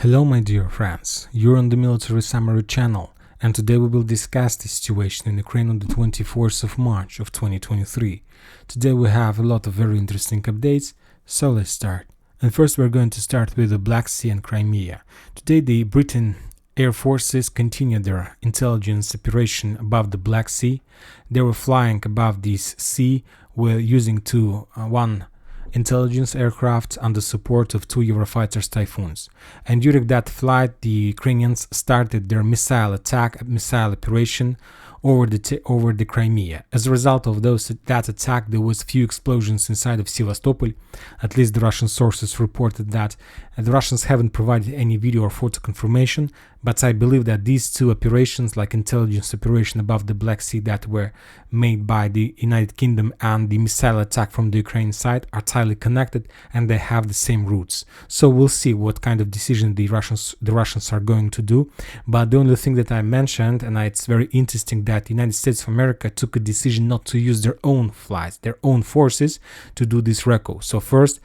Hello my dear friends, you're on the Military Summary channel, and today we will discuss the situation in Ukraine on the 24th of March of 2023. Today we have a lot of very interesting updates, so let's start. And first we're going to start with the Black Sea and Crimea. Today the Britain Air Forces continued their intelligence operation above the Black Sea. They were flying above this sea using one intelligence aircraft under support of two Eurofighters Typhoons. And during that flight, the Ukrainians started their missile operation over the Crimea. As a result of that attack, there was few explosions inside of Sevastopol. At least the Russian sources reported that. The Russians haven't provided any video or photo confirmation, but I believe that these two operations, like intelligence operation above the Black Sea that were made by the United Kingdom and the missile attack from the Ukrainian side, are tightly connected and they have the same roots. So we'll see what kind of decision the Russians are going to do. But the only thing that I mentioned, and it's very interesting, that the United States of America took a decision not to use their own flights, their own forces, to do this recon. So first,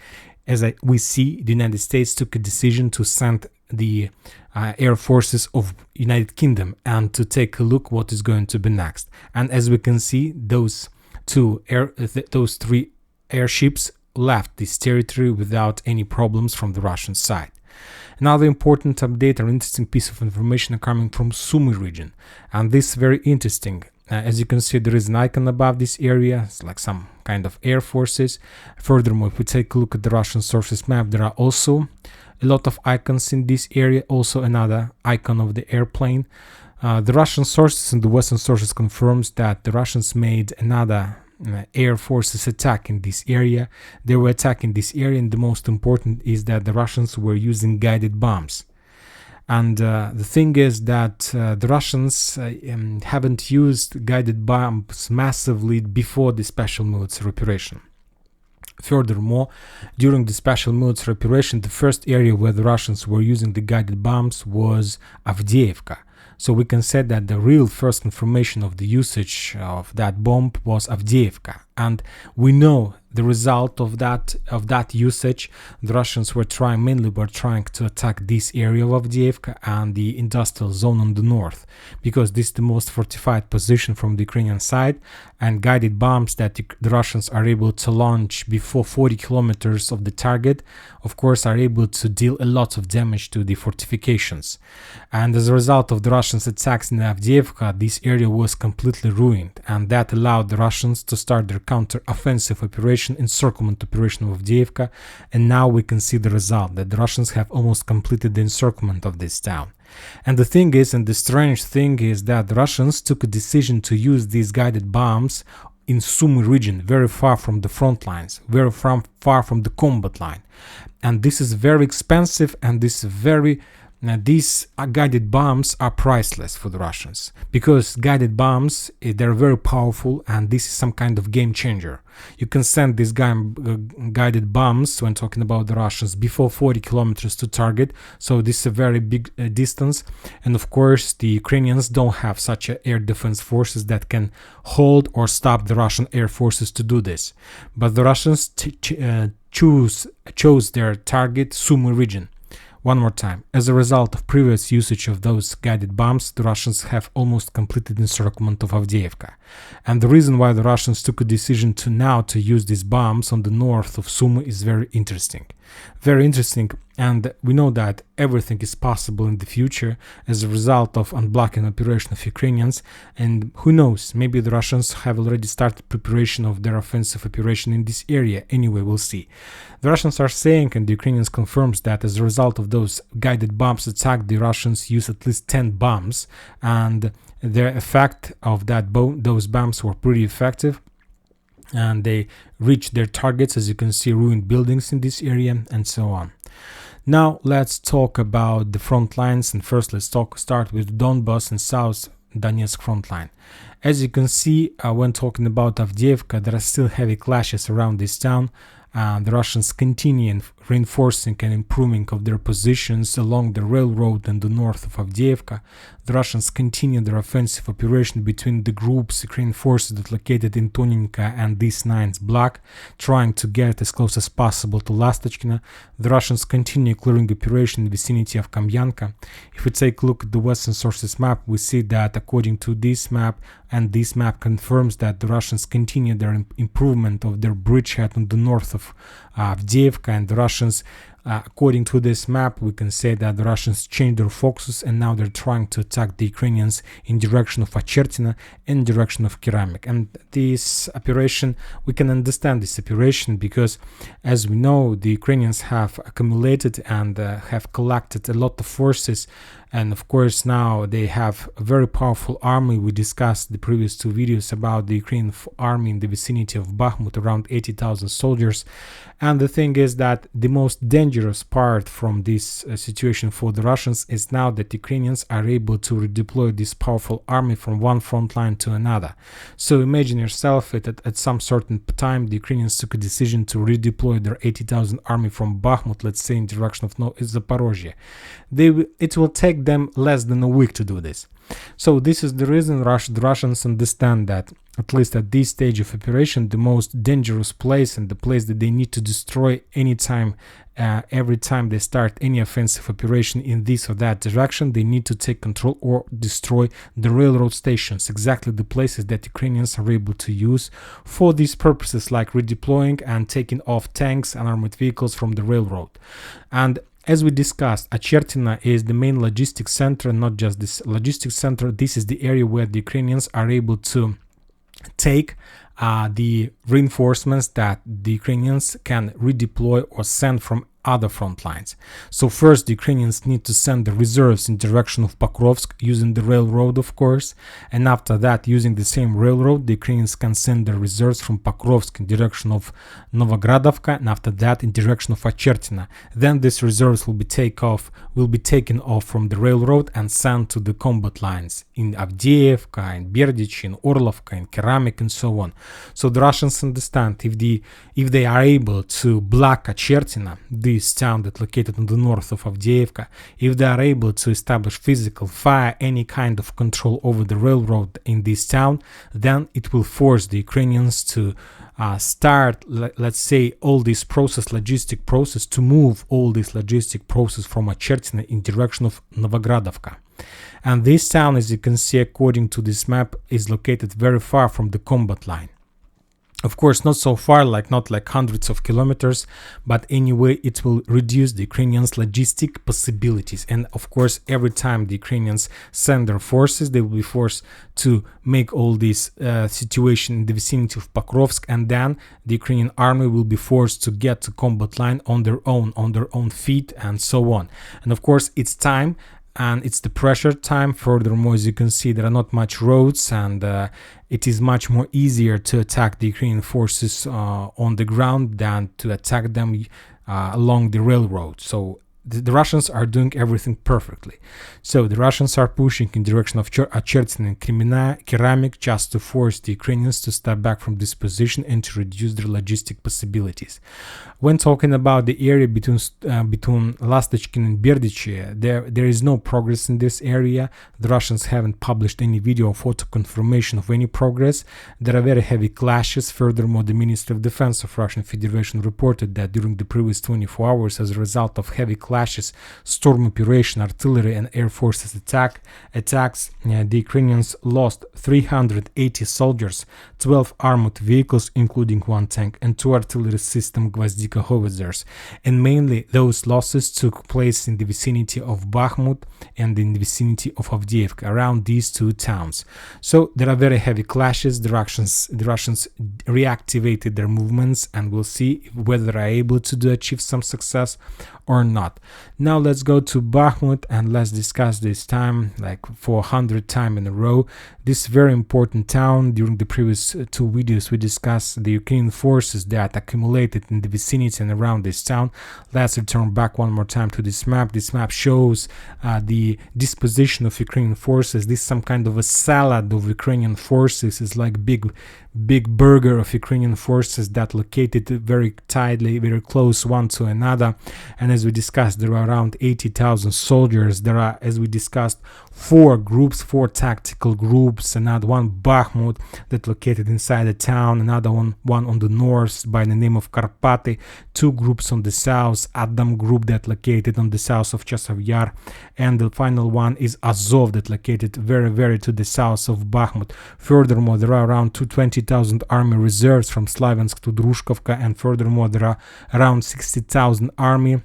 we see, the United States took a decision to send the air forces of United Kingdom and to take a look what is going to be next. And as we can see, those three airships left this territory without any problems from the Russian side. Another important update or interesting piece of information coming from Sumy region, and this is very interesting. As you can see, there is an icon above this area. It's like some kind of air forces. Furthermore, if we take a look at the Russian sources map, there are also a lot of icons in this area. Also another icon of the airplane. The Russian sources and the Western sources confirms that the Russians made another air forces attack in this area. They were attacking this area, and the most important is that the Russians were using guided bombs. And the thing is that the Russians haven't used guided bombs massively before the special military operation. Furthermore, during the special military operation, the first area where the Russians were using the guided bombs was Avdiivka. So we can say that the real first confirmation of the usage of that bomb was Avdiivka. And we know the result of that usage. The Russians were mainly trying to attack this area of Avdiivka and the industrial zone on the north, because this is the most fortified position from the Ukrainian side, and guided bombs that the Russians are able to launch before 40 kilometers of the target, of course, are able to deal a lot of damage to the fortifications. And as a result of the Russians' attacks in Avdiivka, this area was completely ruined, and that allowed the Russians to start their counter-offensive operation, encirclement operation of Avdiivka, and now we can see the result, that the Russians have almost completed the encirclement of this town. And the thing is, and the strange thing is, that the Russians took a decision to use these guided bombs in Sumy region, very far from the front lines, very far from the combat line. And this is very expensive, and these guided bombs are priceless for the Russians, because guided bombs, they're very powerful, and this is some kind of game changer. You can send these guided bombs, when talking about the Russians, before 40 kilometers to target, so this is a very big distance. And of course, the Ukrainians don't have such air defense forces that can hold or stop the Russian air forces to do this. But the Russians chose their target, Sumy region. One more time, as a result of previous usage of those guided bombs, the Russians have almost completed encirclement of Avdiivka. And the reason why the Russians took a decision to use these bombs on the north of Sumy is very interesting. Very interesting, and we know that everything is possible in the future as a result of unblocking operation of Ukrainians, and who knows, maybe the Russians have already started preparation of their offensive operation in this area. Anyway, we'll see. The Russians are saying, and the Ukrainians confirms, that as a result of those guided bombs attack, the Russians used at least 10 bombs, and the effect of those bombs were pretty effective. And they reached their targets, as you can see, ruined buildings in this area, and so on. Now let's talk about the front lines, and first let's start with Donbas and South Donetsk front line. As you can see, when talking about Avdiivka, there are still heavy clashes around this town. The Russians continue reinforcing and improving of their positions along the railroad in the north of Avdiivka. The Russians continue their offensive operation between the groups, Ukrainian forces that located in Tonenka and D9's block, trying to get as close as possible to Lastochkina. The Russians continue clearing operation in the vicinity of Kamyanka. If we take a look at the Western sources map, we see that according to this map, and this map confirms that the Russians continue their improvement of their bridgehead on the north of Avdiivka, and the Russians, according to this map, we can say that the Russians changed their focus and now they're trying to attack the Ukrainians in direction of Achertina and direction of Keramic. And this operation, we can understand this operation because, as we know, the Ukrainians have accumulated and have collected a lot of forces. And of course, now they have a very powerful army. We discussed the previous two videos about the Ukrainian army in the vicinity of Bakhmut, around 80,000 soldiers. And the thing is that the most dangerous part from this situation for the Russians is now that Ukrainians are able to redeploy this powerful army from one front line to another. So imagine yourself at some certain time the Ukrainians took a decision to redeploy their 80,000 army from Bakhmut, let's say in direction of Zaporozhye. It will take them less than a week to do this. So this is the reason the Russians understand that, at least at this stage of operation, the most dangerous place and the place that they need to destroy anytime, every time they start any offensive operation in this or that direction, they need to take control or destroy the railroad stations, exactly the places that Ukrainians are able to use for these purposes, like redeploying and taking off tanks and armored vehicles from the railroad. And as we discussed, Achertina is the main logistics center, not just this logistics center. This is the area where the Ukrainians are able to take the reinforcements that the Ukrainians can redeploy or send from other front lines. So first, the Ukrainians need to send the reserves in direction of Pokrovsk using the railroad, of course, and after that, using the same railroad, the Ukrainians can send the reserves from Pokrovsk in direction of Novogradovka, and after that in direction of Achertina. Then these reserves will be taken off from the railroad and sent to the combat lines in Avdiivka, in Berdych, in Orlovka, in Keramic, and so on. So the Russians understand if they are able to block Achertina, this town that located in the north of Avdiivka, if they are able to establish physical fire, any kind of control over the railroad in this town, then it will force the Ukrainians to start, let's say, all this logistic process, to move all this logistic process from Achertina in direction of Novogradovka. And this town, as you can see according to this map, is located very far from the combat line. Of course, not so far, not like hundreds of kilometers, but anyway, it will reduce the Ukrainians' logistic possibilities. And of course, every time the Ukrainians send their forces, they will be forced to make all this situation in the vicinity of Pokrovsk, and then the Ukrainian army will be forced to get to combat line on their own feet, and so on. And of course, it's time. And it's the pressure time. Furthermore, as you can see, there are not much roads, and it is much more easier to attack the Ukrainian forces on the ground than to attack them along the railroad. So the Russians are doing everything perfectly. So the Russians are pushing in direction of Achertina and Kimina, Keramic, just to force the Ukrainians to step back from this position and to reduce their logistic possibilities. When talking about the area between Lastochkin and Berdych, there is no progress in this area. The Russians haven't published any video or photo confirmation of any progress. There are very heavy clashes. Furthermore, the Ministry of Defense of Russian Federation reported that during the previous 24 hours, as a result of heavy clashes, storm operation, artillery and air forces attacks, the Ukrainians lost 380 soldiers, 12 armored vehicles including one tank, and 2 artillery system Gvozdika howitzers. And mainly those losses took place in the vicinity of Bakhmut and in the vicinity of Avdiivka, around these two towns. So there are very heavy clashes. The Russians reactivated their movements, and we'll see whether they are able to achieve some success or not. Now let's go to Bakhmut and let's discuss this time like for 100th time in a row. This very important town. During the previous two videos we discussed the Ukrainian forces that accumulated in the vicinity and around this town. Let's return back one more time to this map. This map shows the disposition of Ukrainian forces. This is some kind of a salad of Ukrainian forces. It's like big burger of Ukrainian forces that located very tightly, very close one to another. And as we discussed, there are around 80,000 soldiers. There are, as we discussed, four tactical groups, another one Bakhmut that located inside the town, another one on the north by the name of Karpaty, two groups on the south, Adam group that located on the south of Chasiv Yar, and the final one is Azov that located very to the south of Bakhmut. Furthermore, there are around 220,000 army reserves from Slaviansk to Drushkovka, and furthermore there are around 60,000 army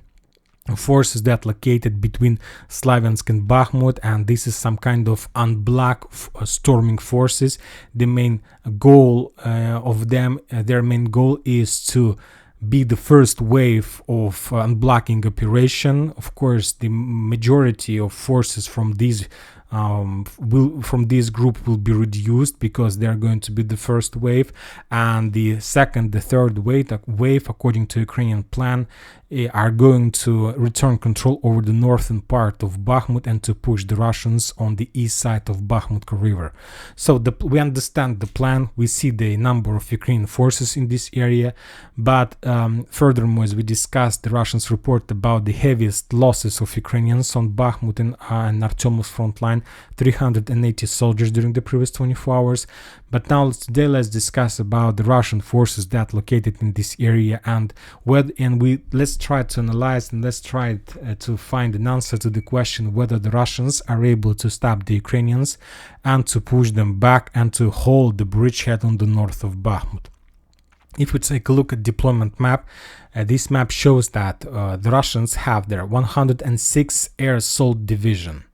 forces that located between Slaviansk and Bakhmut, and this is some kind of unblock storming forces. The main goal of them, their main goal is to be the first wave of unblocking operation. Of course, the majority of forces from these this group will be reduced because they are going to be the first wave, and the second, the third wave according to Ukrainian plan are going to return control over the northern part of Bakhmut and to push the Russians on the east side of Bakhmut River. So we understand the plan. We see the number of Ukrainian forces in this area, but furthermore, as we discussed, the Russians report about the heaviest losses of Ukrainians on Bakhmut and Artyomov's front line, 380 soldiers during the previous 24 hours. But now today let's discuss about the Russian forces that located in this area, and let's try to analyze and let's try to find an answer to the question whether the Russians are able to stop the Ukrainians and to push them back and to hold the bridgehead on the north of Bakhmut. If we take a look at deployment map, this map shows that the Russians have their 106 Air Assault Division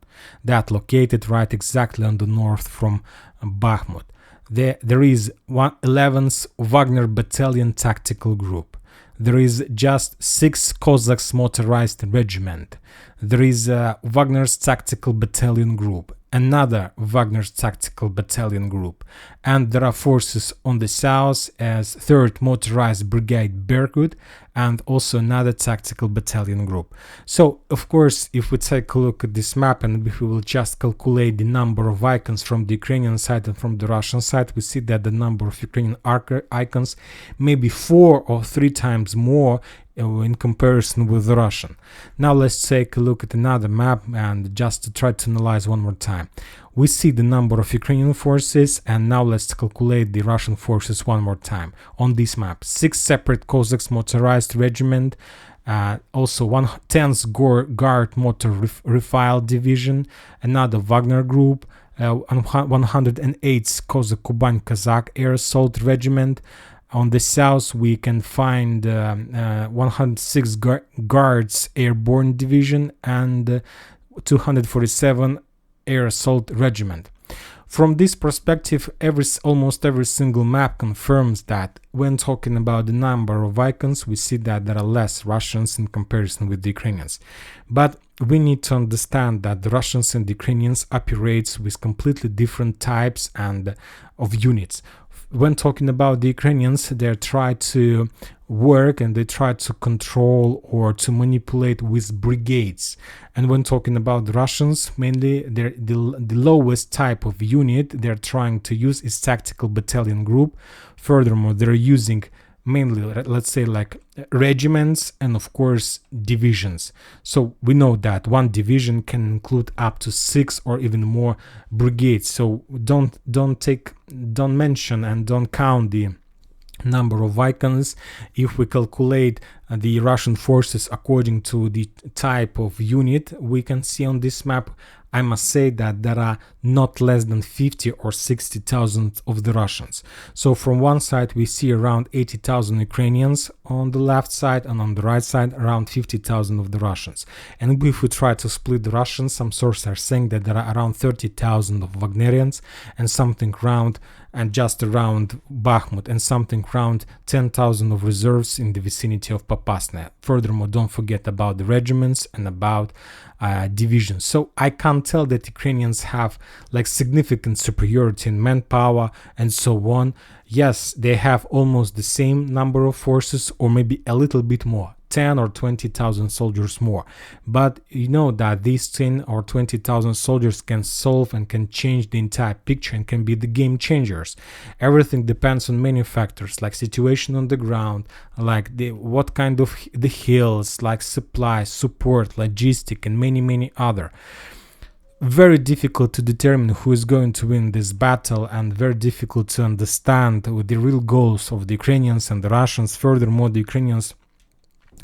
that located right exactly on the north from Bakhmut. There is 11th Wagner Battalion Tactical Group. There is just 6 Cossacks Motorized Regiment. There is Wagner's Tactical Battalion Group, another Wagner's Tactical Battalion Group, and there are forces on the south as 3rd Motorized Brigade Berkut and also another Tactical Battalion Group. So, of course, if we take a look at this map and if we will just calculate the number of icons from the Ukrainian side and from the Russian side, we see that the number of Ukrainian icons may be 4 or 3 times more in comparison with the Russian. Now let's take a look at another map and just to try to analyze one more time. We see the number of Ukrainian forces, and now let's calculate the Russian forces one more time. On this map, 6 separate Cossacks Motorized Regiment, also 10th Guard Motor Rifle Division, another Wagner Group, 108th Cossack Kuban Kazakh Air Assault Regiment. On the south, we can find 106 Guards Airborne Division and 247 Air Assault Regiment. From this perspective, almost every single map confirms that when talking about the number of icons, we see that there are less Russians in comparison with the Ukrainians. But we need to understand that the Russians and the Ukrainians operate with completely different types and of units. When talking about the Ukrainians, they try to work and they try to control or to manipulate with brigades. And when talking about the Russians, mainly the lowest type of unit they're trying to use is tactical battalion group. Furthermore, they're using mainly, let's say, like regiments and of course divisions. So we know that one division can include up to 6 or even more brigades. So don't mention and don't count the number of icons. If we calculate the Russian forces according to the type of unit we can see on this map, I must say that there are not less than 50 or 60,000 of the Russians. So from one side we see around 80,000 Ukrainians on the left side, and on the right side around 50,000 of the Russians. And if we try to split the Russians, some sources are saying that there are around 30,000 of Wagnerians and something around just around Bakhmut, and something around 10,000 of reserves in the vicinity of Popasная. Furthermore, don't forget about the regiments and about divisions. So I can't tell that Ukrainians have like significant superiority in manpower and so on. Yes, they have almost the same number of forces, or maybe a little bit more, 10 or 20,000 soldiers more. But you know that these 10 or 20,000 soldiers can solve and can change the entire picture and can be the game changers. Everything depends on many factors, like situation on the ground, like what kind of the hills, like supply, support, logistic, and many other. Very difficult to determine who is going to win this battle, and very difficult to understand with the real goals of the Ukrainians and the Russians. Furthermore, the Ukrainians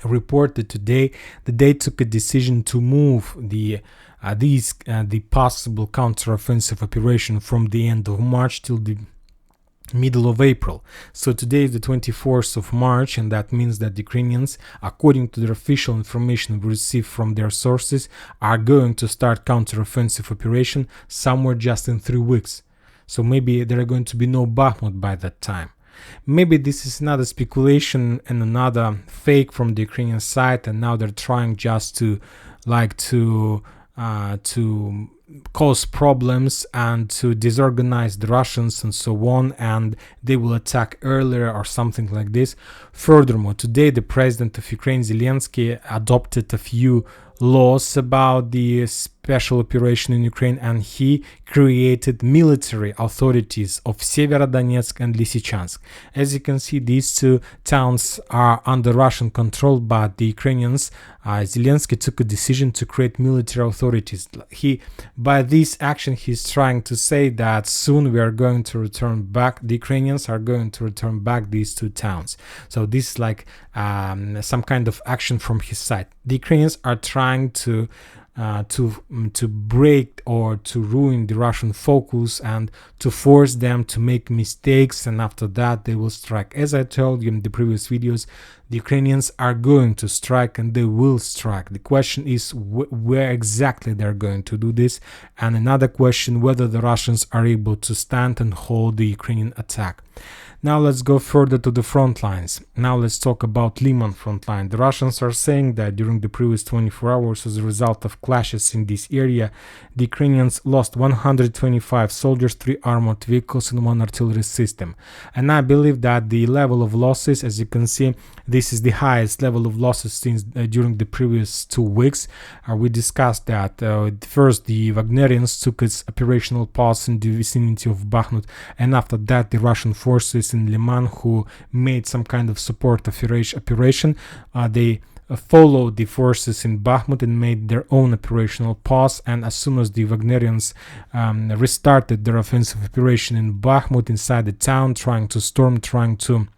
reported today that they took a decision to move the possible counteroffensive operation from the end of March till the middle of April. So today is the 24th of March, and that means that the Ukrainians, according to the official information we received from their sources, are going to start counteroffensive operation somewhere just in 3 weeks. So maybe there are going to be no Bakhmut by that time. Maybe this is another speculation and another fake from the Ukrainian side, and now they're trying just to cause problems and to disorganize the Russians and so on, and they will attack earlier or something like this. Furthermore, today the president of Ukraine, Zelensky, adopted a few laws about the special operation in Ukraine, and he created military authorities of Severodonetsk and Lysychansk. As you can see, these two towns are under Russian control, but the Ukrainians, Zelensky took a decision to create military authorities. By this action, he's trying to say that soon we are going to return back, the Ukrainians are going to return back these two towns. So this is like some kind of action from his side. The Ukrainians are trying to break or to ruin the Russian focus and to force them to make mistakes, and after that they will strike. As I told you in the previous videos, the Ukrainians are going to strike, and they will strike. The question is where exactly they're going to do this, and another question whether the Russians are able to stand and hold the Ukrainian attack. Now let's go further to the front lines. Now let's talk about Liman front line. The Russians are saying that during the previous 24 hours, as a result of clashes in this area, the Ukrainians lost 125 soldiers, 3 armored vehicles, and 1 artillery system. And I believe that the level of losses, as you can see, this is the highest level of losses since during the previous 2 weeks. We discussed that first the Wagnerians took its operational pause in the vicinity of Bakhmut, and after that the Russian forces in Liman, who made some kind of support operation, they followed the forces in Bakhmut and made their own operational pause. And as soon as the Wagnerians restarted their offensive operation in Bakhmut, inside the town, trying to storm, trying to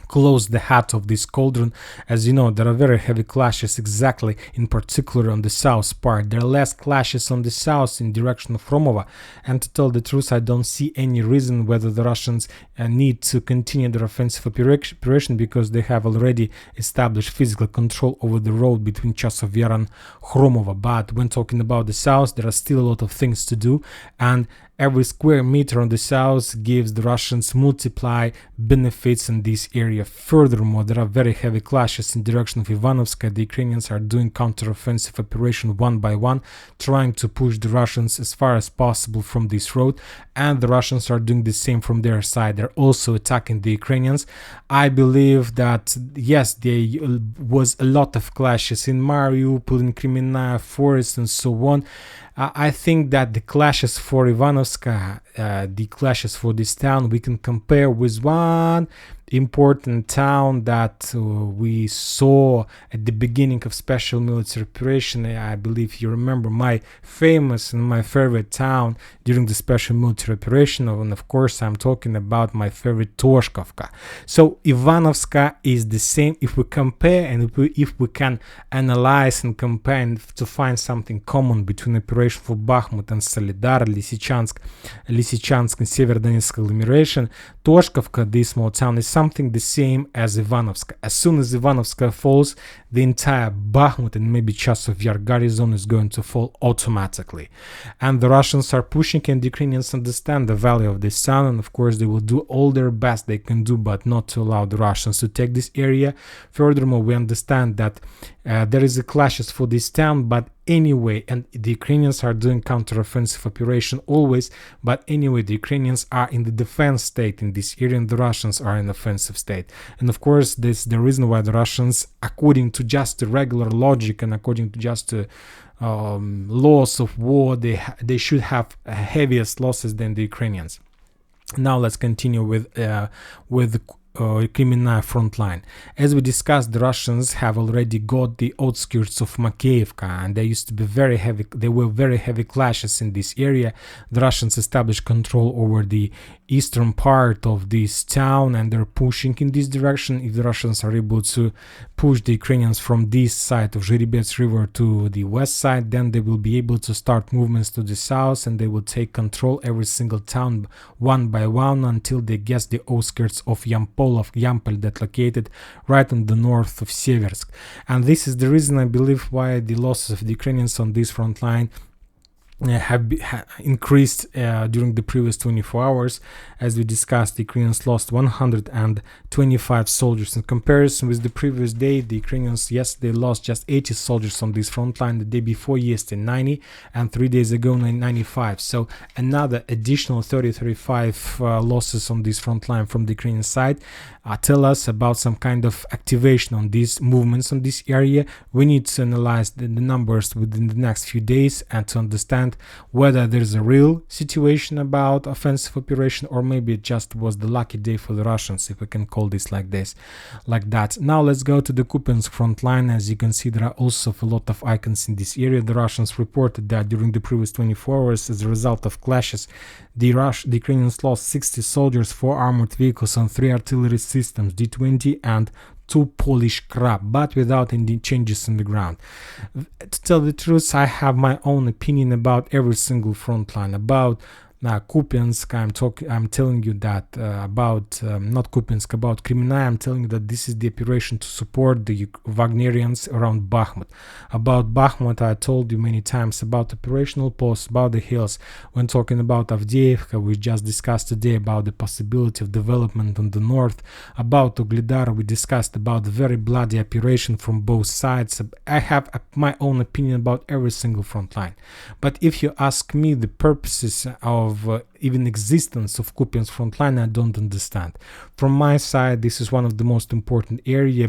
close the hat of this cauldron. As you know, there are very heavy clashes exactly in particular on the south part. There are less clashes on the south in direction of Romovo, and to tell the truth, I don't see any reason whether the Russians need to continue their offensive operation, because they have already established physical control over the road between Chasov Yar and Romovo. But when talking about the south, there are still a lot of things to do, and every square meter on the south gives the Russians multiply benefits in this area. Furthermore, there are very heavy clashes in direction of Ivanovska. The Ukrainians are doing counter-offensive operation one by one, trying to push the Russians as far as possible from this road, and the Russians are doing the same from their side. They're also attacking the Ukrainians. I believe that, yes, there was a lot of clashes in Mariupol, in Kimina, Forest, and so on. I think that the clashes for Ivanovska, the clashes for this town, we can compare with one important town that we saw at the beginning of special military operation. I believe you remember my famous and my favorite town during the special military operation, and of course I'm talking about my favorite Toshkovka. So Ivanovska is the same. If we compare and if we can analyze and compare and to find something common between operation for Bakhmut and Solidar, Lysychansk and Severodonetsk agglomeration, Toshkovka, this small town, is something the same as Ivanovsk. As soon as Ivanovsk falls, the entire Bakhmut and maybe Chasiv Yar garrison is going to fall automatically. And the Russians are pushing, and the Ukrainians understand the value of this town, and of course they will do all their best they can do, but not to allow the Russians to take this area. Furthermore, we understand that there is a clashes for this town, but anyway, and the Ukrainians are doing counteroffensive operation always, but anyway, the Ukrainians are in the defense state in this area, and the Russians are in offensive state. And of course, this is the reason why the Russians, according to just the regular logic and according to just the laws of war, they should have heaviest losses than the Ukrainians. Now let's continue with the Kimina front line. As we discussed, the Russians have already got the outskirts of Makeyevka, and there used to be very heavy clashes in this area. The Russians established control over the eastern part of this town, and they're pushing in this direction. If the Russians are able to push the Ukrainians from this side of Zhiribets River to the west side, then they will be able to start movements to the south, and they will take control every single town one by one until they get the outskirts of Yampol that located right on the north of Seversk. And this is the reason I believe why the losses of the Ukrainians on this front line have increased during the previous 24 hours. As we discussed, the Ukrainians lost 125 soldiers. In comparison with the previous day, the Ukrainians yesterday lost just 80 soldiers on this front line. The day before yesterday 90, and 3 days ago 95. So another additional 35 losses on this front line from the Ukrainian side tell us about some kind of activation on these movements on this area. We need to analyze the numbers within the next few days and to understand whether there's a real situation about offensive operation, or maybe it just was the lucky day for the Russians, if we can call this like that. Now let's go to the Kupiansk front line. As you can see, there are also a lot of icons in this area. The Russians reported that during the previous 24 hours, as a result of clashes, the Ukrainians lost 60 soldiers, 4 armored vehicles, and 3 artillery systems, D-20 and 2 Polish Krab, but without any changes on the ground. To tell the truth, I have my own opinion about every single front line. About Kupiansk, I'm telling you that about not Kupiansk, about Kimina, I'm telling you that this is the operation to support the Wagnerians around Bakhmut. About Bakhmut, I told you many times about operational posts, about the hills. When talking about Avdiivka, we just discussed today about the possibility of development on the north. About Ugledar, we discussed about the very bloody operation from both sides. I have my own opinion about every single front line. But if you ask me the purposes of even existence of Kupiansk front line, I don't understand. From my side, this is one of the most important area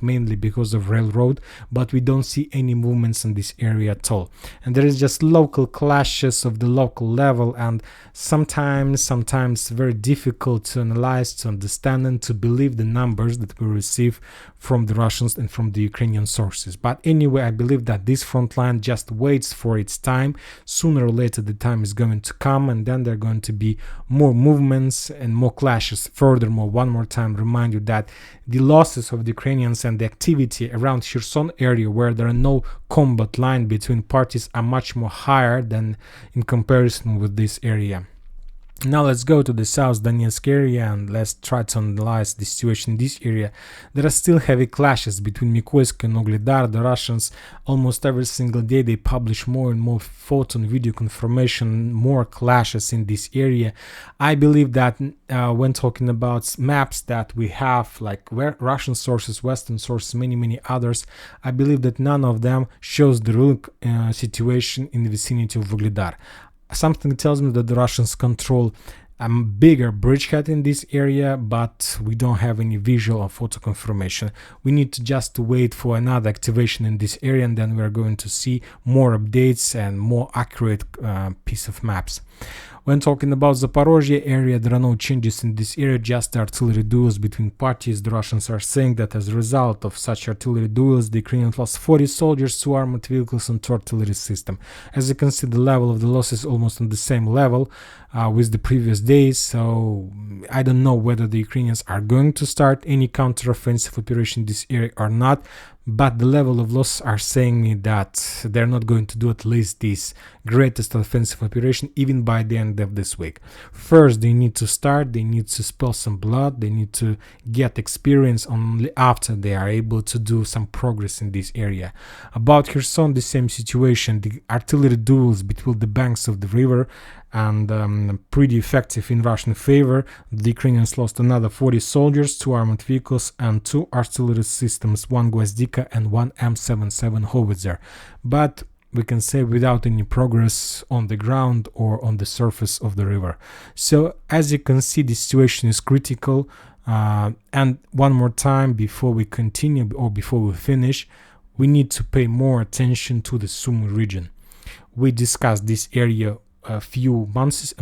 mainly because of railroad, but we don't see any movements in this area at all. And there is just local clashes of the local level, and sometimes very difficult to analyze, to understand, and to believe the numbers that we receive from the Russians and from the Ukrainian sources. But anyway, I believe that this front line just waits for its time. Sooner or later the time is going to come, and then there are going to be more movements and more clashes. Furthermore, one more time remind you that the losses of the Ukrainians and the activity around Kherson area, where there are no combat line between parties, are much more higher than in comparison with this area. Now let's go to the South Donetsk area and let's try to analyze the situation in this area. There are still heavy clashes between Mykolaiv and Ugledar. The Russians, almost every single day, they publish more and more photo and video confirmation, more clashes in this area. I believe that when talking about maps that we have, like Russian sources, Western sources, many others, I believe that none of them shows the real situation in the vicinity of Ugledar. Something tells me that the Russians control a bigger bridgehead in this area, but we don't have any visual or photo confirmation. We need to just wait for another activation in this area, and then we're going to see more updates and more accurate piece of maps. When talking about Zaporozhye area, there are no changes in this area, just artillery duels between parties. The Russians are saying that as a result of such artillery duels, the Ukrainians lost 40 soldiers, 2 armored vehicles, and 2 artillery system. As you can see, the level of the loss is almost on the same level with the previous days, so I don't know whether the Ukrainians are going to start any counter-offensive operation in this area or not. but the level of loss are saying me that they're not going to do at least this greatest offensive operation even by the end of this week. First, they need to start, they need to spill some blood, they need to get experience. Only after they are able to do some progress in this area. About Kherson, the same situation. The artillery duels between the banks of the river and pretty effective in Russian favor. The Ukrainians lost another 40 soldiers, 2 armored vehicles and 2 artillery systems, 1 Gvozdika and 1 M77 howitzer, but we can say without any progress on the ground or on the surface of the river. So as you can see, the situation is critical. And one more time before we continue or before we finish, we need to pay more attention to the Sumy region. We discussed this area a few months,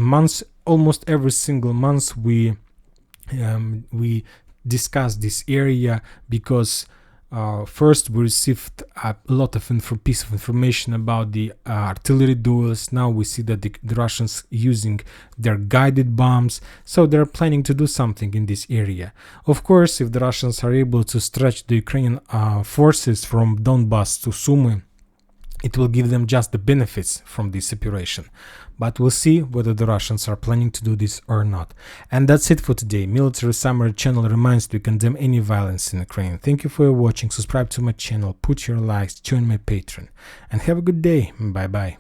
almost every single month we discuss this area because first we received a lot of piece of information about the artillery duels. Now we see that the Russians using their guided bombs, so they're planning to do something in this area. Of course, if the Russians are able to stretch the Ukrainian forces from Donbass to Sumy, it will give them just the benefits from this operation. But we'll see whether the Russians are planning to do this or not. And that's it for today. Military Summary channel reminds to condemn any violence in Ukraine. Thank you for watching. Subscribe to my channel, put your likes, join my Patreon, and have a good day. Bye bye.